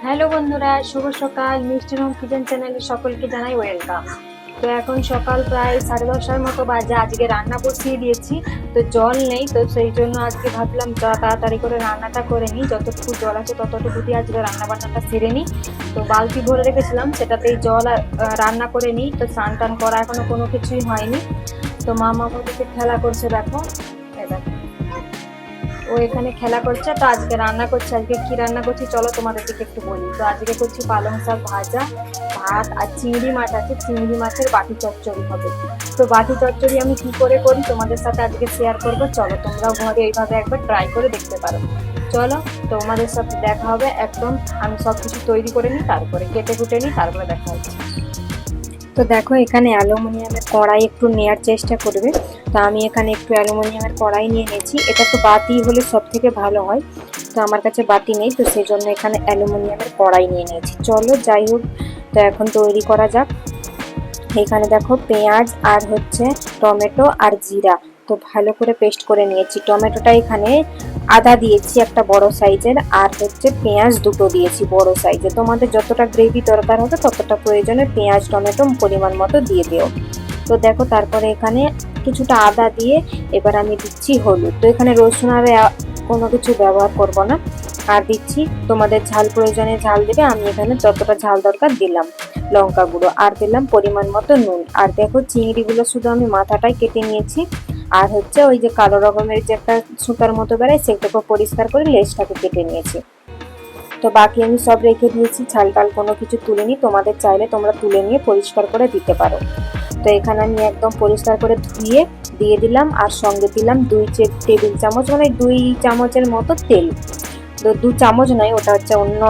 Hello বন্ধুরা, শুভ সকাল। মিষ্টির হোম কিচেন চ্যানেলে সকলকে জানাই ওয়েলকাম। তো এখন সকাল প্রায় 10:30টার মতো বাজে। আজকে রান্না বসিয়ে দিয়েছি, তো জল নেই, তো সেই জন্য আজকে ভাবলাম তাড়াতাড়ি করে রান্নাটা করে নিই। যতটুকু জল আছে ততটুকু দিয়ে আজকে রান্না বান্নাটা সেরে নিই। তো বালতি ভরে রেখেছিলাম, সেটাতেই জল রান্না করে নিই। তো স্নান টান করা এখনো কোনো কিছুই হয়নি। তো মামা ওদিকে খেলা করছে, দেখো এই দেখো, ও এখানে খেলা করছে। তো আজকে রান্না করছে। আজকে কি রান্না করছি চলো তোমাদেরকে একটু বলি। তো আজকে করছি পালং শাক ভাজা, ভাত, আর চিংড়ি মাছ আছে। চিংড়ি মাছের বাটি চচ্চড়ি হবে। তো বাটি চচ্চড়ি আমি কি করে করি তোমাদের সাথে আজকে শেয়ার করব। চলো তোমরাও ঘরে এইভাবে একবার ট্রাই করে দেখতে পারো। চলো তোমাদের সাথে দেখা হবে একদম। আমি সবকিছু তৈরি করে নিই, তারপরে কেটে কুটে নিই, তারপরে দেখা হচ্ছে। তো দেখো এখানে অ্যালুমিনিয়ামের কড়াই একটু নেওয়ার চেষ্টা করবে। তো আমি এখানে একটু অ্যালুমিনিয়ামের কড়াই নিয়ে নিয়েছি। এটা তো বাটি হলে সব থেকে ভালো হয়, তো আমার কাছে বাটি নেই, তো সেই জন্য এখানে অ্যালুমিনিয়ামের কড়াই নিয়ে নিয়েছি। চলো যাই হোক, তো এখন তৈরি করা যাক। এখানে দেখো পেঁয়াজ আর হচ্ছে টমেটো আর জিরা তো ভালো করে পেস্ট করে নিয়েছি। টমেটোটা এখানে আদা দিয়েছি একটা বড় সাইজের, আর হচ্ছে পেঁয়াজ দুটো দিয়েছি বড় সাইজের। তোমাদের যতটা গ্রেভি দরকার হবে ততটা প্রয়োজনে পেঁয়াজ টমেটো পরিমাণ মতো দিয়ে দিও। তো দেখো তারপরে এখানে কিছুটা আদা দিয়ে এবার আমি দিচ্ছি হলুদ। তো এখানে রসুন আর কোনো কিছু ব্যবহার করব না। আর দিচ্ছি তোমাদের ঝাল প্রয়োজনে ঝাল দেবে, আমি এখানে যতটা ঝাল দরকার দিলাম। লঙ্কা গুঁড়ো আর দিলাম পরিমাণ মতো নুন। আর দেখো চিংড়িগুলো শুধু আমি মাথাটাই কেটে নিয়েছি, আর হচ্ছে ওই যে কালো রকমের যে একটা সুতার মতো বেড়ায় সেটাকে পরিষ্কার করে লেজটাকে কেটে নিয়েছি। তো বাকি আমি সব রেখে দিয়েছি, ছাল টাল কোনো কিছু তুলিনি। তোমাদের চাইলে তোমরা তুলে নিয়ে পরিষ্কার করে দিতে পারো। তো এখানে আমি একদম পরিষ্কার করে ধুয়ে দিয়ে দিলাম, আর সঙ্গে দিলাম 2 টেবিল চামচ, মানে 2 চামচের মতো তেল। তো 2 চামচ নয়, ওটা হচ্ছে অন্য,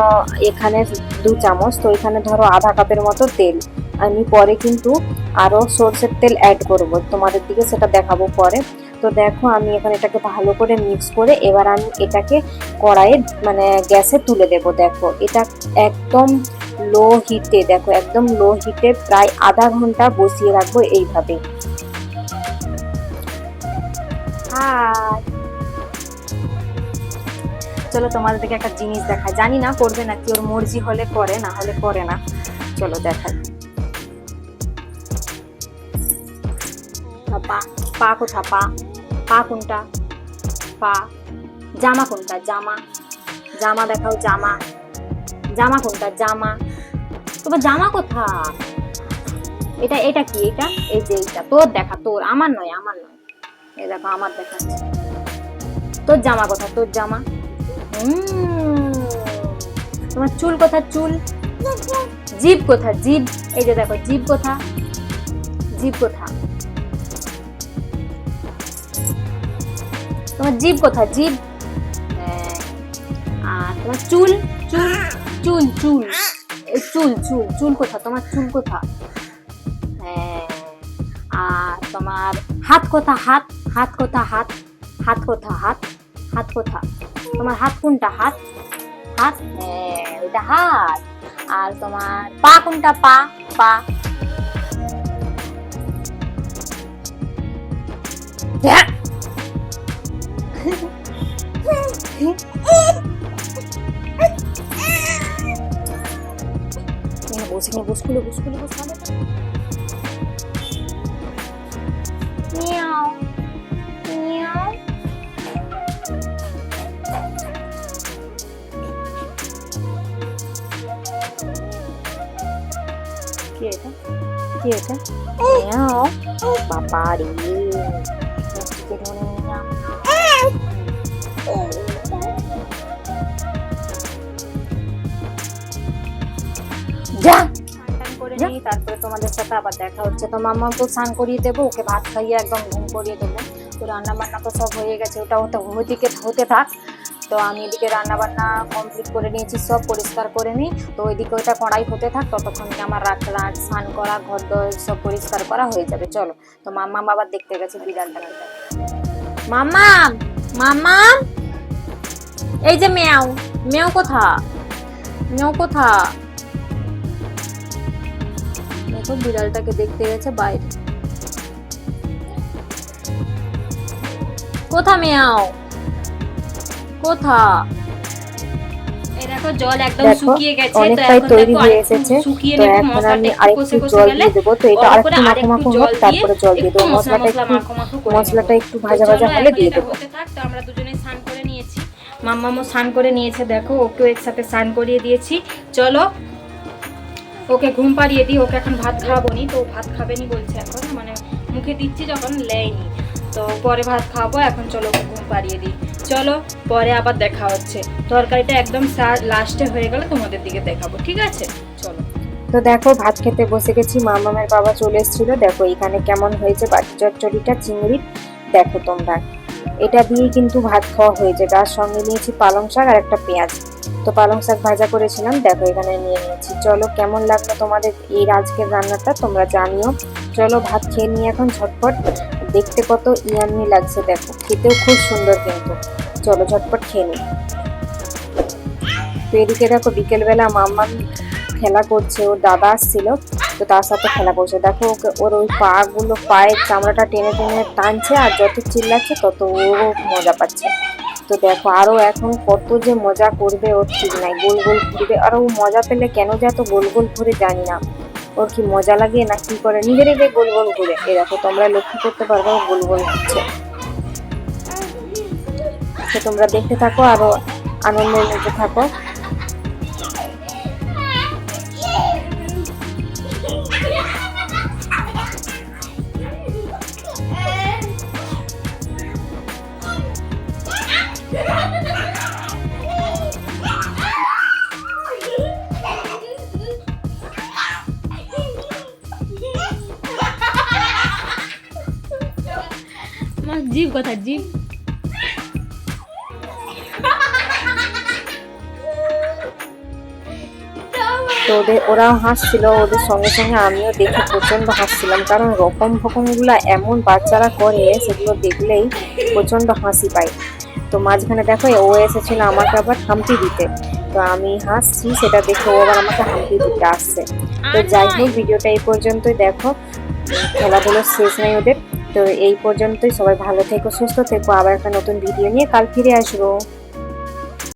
এখানে 2 চামচ। তো এখানে ধরো আধা কাপের মতো তেল। আমি পরে কিন্তু আরও সর্ষের তেল অ্যাড করব, তোমাদের দিকে সেটা দেখাবো পরে। তো দেখো আমি এখানে এটাকে ভালো করে মিক্স করে এবার আমি এটাকে কড়াইয়ে মানে গ্যাসে তুলে দেব। দেখো এটা একদম লো হিটে, দেখো একদম লো হিটে প্রায় আধা ঘন্টা বসিয়ে রাখবো এইভাবে। আর চলো তোমাদেরকে একটা জিনিস দেখাই, জানি না করবে নাকি, ওর মর্জি হলে করে, না হলে করে না। চলো দেখাই। পা, পা কোথা, পা, পা কোনটা, পা, জামা কোনটা, জামা, জামা দেখাও, জামা, জামা কোনটা, জামা, তোমার জামা কোথা, এটা এটা কি, এটা এই যে এইটা তোর, দেখা তোর, আমার নয়, আমার নয়, এই দেখো আমার দেখাচ্ছে। তোর জামা কোথা, তোর জামা। তোমার চুল কোথা, চুল, জিভ কোথা, জিভ, এই যে দেখো জিভ কোথা, জিভ কোথা, তোমার জিভ কোথা, জিভ। আর তোমার চুল, চুল, চুল, চুল, এই চুল, চুল, চুল কোথা, তোমার চুল কোথা। হ্যাঁ, আর তোমার হাত কোথা, হাত, হাত কোথা, হাত, হাত কোথা, হাত, হাত কোথা, তোমার হাত কোনটা, হাত, হাত, হ্যাঁ ওইটা হাত। আর তোমার পা কোনটা, পা, পা, বসে নিয়ে বসকুলো, বসকুলো, বস মানে মিয়াও, মিয়াও। কি এটা, কি এটা, মিয়াও, বাবা রে, যা করে নিই, তারপরে তোমাদের সাথে আবার দেখা হচ্ছে। তো মাম্মা তো স্নান করিয়ে দেবো, ওকে ভাত খাইয়ে একদম ঘুম করিয়ে দেবো। তো রান্না বান্না তো সব হয়ে গেছে, ওটা ওদিকে হতে থাক। তো আমি এদিকে রান্না বান্না কমপ্লিট করে নিয়েছি, সব পরিষ্কার করে নিই। তো ওইদিকে ওইটা কড়াই হতে থাক, ততক্ষণ আমার স্নান করা, ঘর দর সব পরিষ্কার করা হয়ে যাবে। চলো, তো মাম্মা বাবার দেখতে গেছে বিড়ালটা। মাম্মা, মাম্মা, এই যে মেয়াও, মেয়াও কোথা, মেয়াও কোথা, দেখো বিড়ালটাকে দেখতে গেছে বাইরে। কোথা মেয়াও, কোথা, দেখো জল একদম দেখো শুকিয়ে গেছে, তো অনেকটাই এখন তৈরি দেখো হয়ে আরেকটু এসেছে। শুকিয়ে তো নেব, এখন মশলাটা আমি একটু আরেকটু কষে কষে জল গেলে দিয়ে দেবো। তো এটা অল্প আরেকটু করে মাখো আরেকটু মাখো হোক, জল দিয়ে তারপরে জল দিয়ে একটু দেবো। মশলা মশলা মাখো মাখো করে নেব। মশলাটা একটু তো ভাজা ভাজা চলো হলে এখন দিয়ে এটা দেবো। হতে থাক। তো আমরা দুজনে স্নান করে নিয়েছি, মাম্মামও স্নান করে নিয়েছে, দেখো ওকেও একসাথে স্নান করিয়ে দিয়েছি। চলো ওকে ঘুম পাড়িয়ে দিই, ওকে এখন ভাত খাওয়াবো নি, তো ভাত খাবে নি বলছে এখন, মানে মুখে দিচ্ছি যখন লেয়নি, তো পরে ভাত খাওয়াবো। এখন চলো ওকে ঘুম পাড়িয়ে দিই, চলো পরে আবার দেখা হচ্ছে। তরকারিটা একদম লাস্টে হয়ে গেলে তোমাদের দিকে দেখাবো, ঠিক আছে? চলো। তো দেখো ভাত খেতে বসে গেছি, মামামের বাবা চলে এসেছিল। দেখো এখানে কেমন হয়েছে বাটি চচ্চড়িটা চিংড়ির, দেখো তোমরা। এটা দিয়ে কিন্তু ভাত খাওয়া হয়েছে। তার সঙ্গে নিয়েছি পালং শাক আর একটা পেঁয়াজ। তো পালং শাক ভাজা করেছিলাম, দেখো এখানে নিয়ে নিয়েছি। চলো কেমন লাগলো তোমাদের এই আজকের রান্নাটা তোমরা জানিও। চলো ভাত খেয়ে নিয়ে এখন ঝটপট। দেখতে কত ইয়াম্মি লাগছে, দেখো খেতেও খুব সুন্দর কিন্তু। চলো ঝটপট খেয়ে নিই। তো এদিকে দেখো বিকেলবেলা মাম্মাম খেলা করছে, ওর দাদা আসছিল, তো তার সাথে খেলা করছে। দেখো ওকে ওর ওই পায়ের চামড়াটা টেনে টেনে টানছে, আর যত চিল্লাচ্ছে তত ও মজা পাচ্ছে। তো দেখো আরো এখন কত যে মজা করবে ওর ঠিক নাই, গোল গোল ঘুরবে। আর ও মজা পেলে কেন যে এত গোল গোল ঘুরে জানি না, ওর কি মজা লাগে না কি করে, নিজে নিজে গোল গোল ঘুরে। এ দেখো তোমরা লক্ষ্য করতে পারবে ও গোল গোল ঘুরছে। তো তোমরা দেখতে থাকো, আরো আনন্দের মধ্যে থাকো। জীব কথা জীব। তো ওরাও হাসছিল, ওদের সঙ্গে সঙ্গে আমিও দেখে প্রচন্ড হাসছিলাম, কারণ রকম গুলা এমন বাচ্চারা করে সেগুলো দেখলেই প্রচন্ড হাসি পায়। তো মাঝখানে দেখো ও এসেছিল আমাকে আবার হাম্পি দিতে, তো আমি হাসছি সেটা দেখে ও আবার আমাকে হাম্পি দিতে আসছে। তো যাই হোক ভিডিওটা এই পর্যন্তই। দেখো খেলাধুলো শেষ নেই ওদের। তো এই পর্যন্তই, সবাই ভালো থেকো সুস্থ থেকো, আবার একটা নতুন ভিডিও নিয়ে কাল ফিরে আসবো।